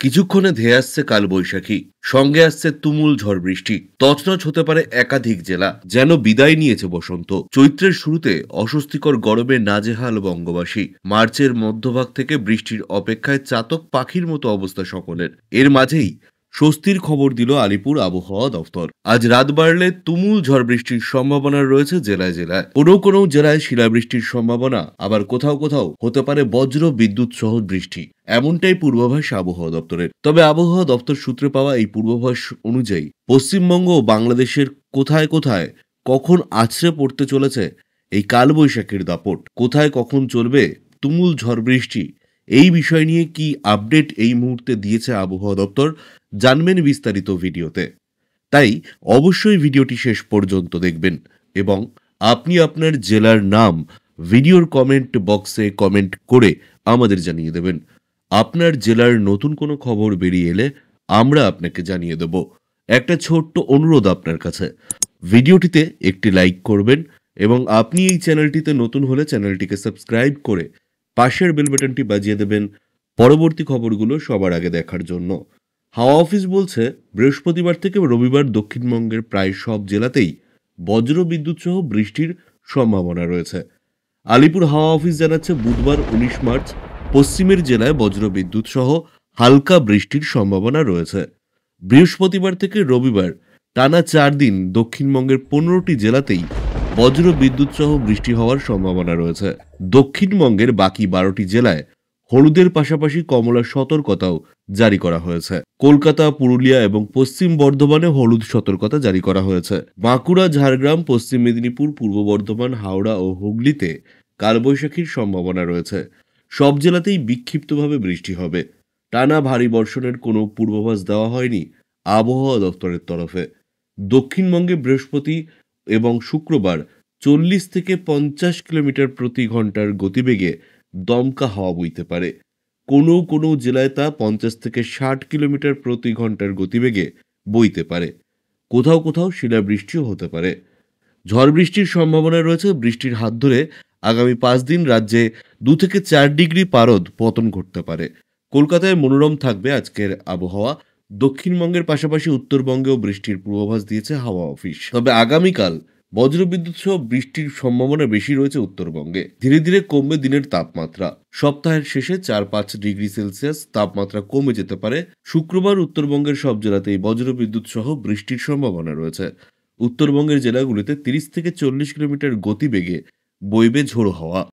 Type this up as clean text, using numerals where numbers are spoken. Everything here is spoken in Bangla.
কিছুক্ষণে ধেয়ে আসছে কালবৈশাখী, সঙ্গে আসছে তুমুল ঝড় বৃষ্টি। তছনছ হতে পারে একাধিক জেলা, যেন বিদায় নিয়েছে বসন্ত। চৈত্রের শুরুতে অস্বস্তিকর গরমে নাজেহাল বঙ্গবাসী। মার্চের মধ্যভাগ থেকে বৃষ্টির অপেক্ষায় চাতক পাখির মতো অবস্থা সকলের। এর মাঝেই স্বস্তির খবর দিল আলিপুর আবহাওয়া দফতর। আজ রাত বাড়লে তুমুল ঝড় বৃষ্টির সম্ভাবনা রয়েছে জেলায় জেলায়। কোনো কোনো জেলায় শিলাবৃষ্টির সম্ভাবনা, আবার কোথাও কোথাও হতে পারে বজ্র বিদ্যুৎ সহ বৃষ্টি। এমনটাই পূর্বাভাস আবহাওয়া দপ্তরের। তবে আবহাওয়া দপ্তর সূত্রে পাওয়া এই পূর্বাভাস অনুযায়ী পশ্চিমবঙ্গ ও বাংলাদেশের কোথায় কোথায় কখন আছড়ে পড়তে চলেছে এই কালবৈশাখীর দাপট, কোথায় কখন চলবে তুমুল ঝড় বৃষ্টি, এই বিষয় নিয়ে কি আপডেট এই মুহূর্তে দিয়েছে আবহাওয়া দপ্তর, জানবেন বিস্তারিত ভিডিওতে। তাই অবশ্যই ভিডিওটি শেষ পর্যন্ত দেখবেন এবং আপনি আপনার জেলার নাম ভিডিওর কমেন্ট বক্সে কমেন্ট করে আমাদের জানিয়ে দেবেন। আপনার জেলার নতুন কোনো খবর বেরিয়ে এলে আমরা আপনাকে জানিয়ে দেব। একটা ছোট্ট অনুরোধ আপনার কাছে, ভিডিওটিতে একটি লাইক করবেন এবং আপনি এই চ্যানেলটিতে নতুন হলে চ্যানেলটিকে সাবস্ক্রাইব করে পাশের বেল বাটনটি বাজিয়ে দেবেন পরবর্তী খবরগুলো সবার আগে দেখার জন্য। হাওয়া অফিস বলছে, বৃহস্পতিবার থেকে রবিবার দক্ষিণবঙ্গের প্রায় সব জেলাতেই বজ্র বিদ্যুৎ সহ বৃষ্টির সম্ভাবনা রয়েছে। আলিপুর হাওয়া অফিস জানাচ্ছে, বুধবার 19 মার্চ পশ্চিমের জেলায় বজ্র বিদ্যুৎ সহ হালকা বৃষ্টির সম্ভাবনা রয়েছে। বৃহস্পতিবার থেকে রবিবার টানা 4 দিন দক্ষিণবঙ্গের 15টি জেলাতেই বজ্র বিদ্যুৎ সহ বৃষ্টি হওয়ার সম্ভাবনা রয়েছে। দক্ষিণবঙ্গের বাকি 12টি জেলায় হলুদের পাশাপাশি কমলা সতর্কতাও জারি করা হয়েছে। কলকাতা, পুরুলিয়া এবং পশ্চিম বর্ধমানে হলুদ সতর্কতা জারি করা হয়েছে। বাঁকুড়া, ঝাড়গ্রাম, পশ্চিম মেদিনীপুর, পূর্ব বর্ধমান, হাওড়া ও হুগলিতে কালবৈশাখীর সম্ভাবনা রয়েছে। সব জেলাতেই বিক্ষিপ্তভাবে বৃষ্টি হবে। টানা ভারী বর্ষণের কোনো পূর্বাভাস দেওয়া হয়নি আবহাওয়া দপ্তরের তরফে। দক্ষিণবঙ্গে বৃহস্পতি এবং শুক্রবার 40 থেকে 50 কিলোমিটার প্রতি ঘন্টার গতিবেগে দমকা হাওয়া বইতে পারে। কোনো কোনো জেলায় তা 50 থেকে 60 কিলোমিটার প্রতি ঘন্টার গতিবেগে বইতে পারে। কোথাও কোথাও শিলাবৃষ্টিও হতে পারে। ঝড় বৃষ্টির সম্ভাবনা রয়েছে। বৃষ্টির হাত ধরে আগামী 5 দিন রাজ্যে 2 থেকে 4 ডিগ্রি পারদ পতন ঘটতে পারে। কলকাতায় মনোরম থাকবে আজকের আবহাওয়া। দক্ষিণবঙ্গের পাশাপাশি উত্তরবঙ্গেও বৃষ্টির পূর্বাভাস দিয়েছে হাওয়া অফিস। তবে আগামীকাল বজ্রবিদ্যুৎ সহ বৃষ্টির সম্ভাবনা বেশি রয়েছে উত্তরবঙ্গে। ধীরে ধীরে কমবে দিনের তাপমাত্রা। সপ্তাহের শেষে 4-5 ডিগ্রি সেলসিয়াস তাপমাত্রা কমে যেতে পারে। শুক্রবার উত্তরবঙ্গের সব জেলাতেই বজ্রবিদ্যুৎ সহ বৃষ্টির সম্ভাবনা রয়েছে। উত্তরবঙ্গের জেলাগুলিতে 30 থেকে 40 কিলোমিটার গতিবেগে বইবে ঝোড়ো হাওয়া।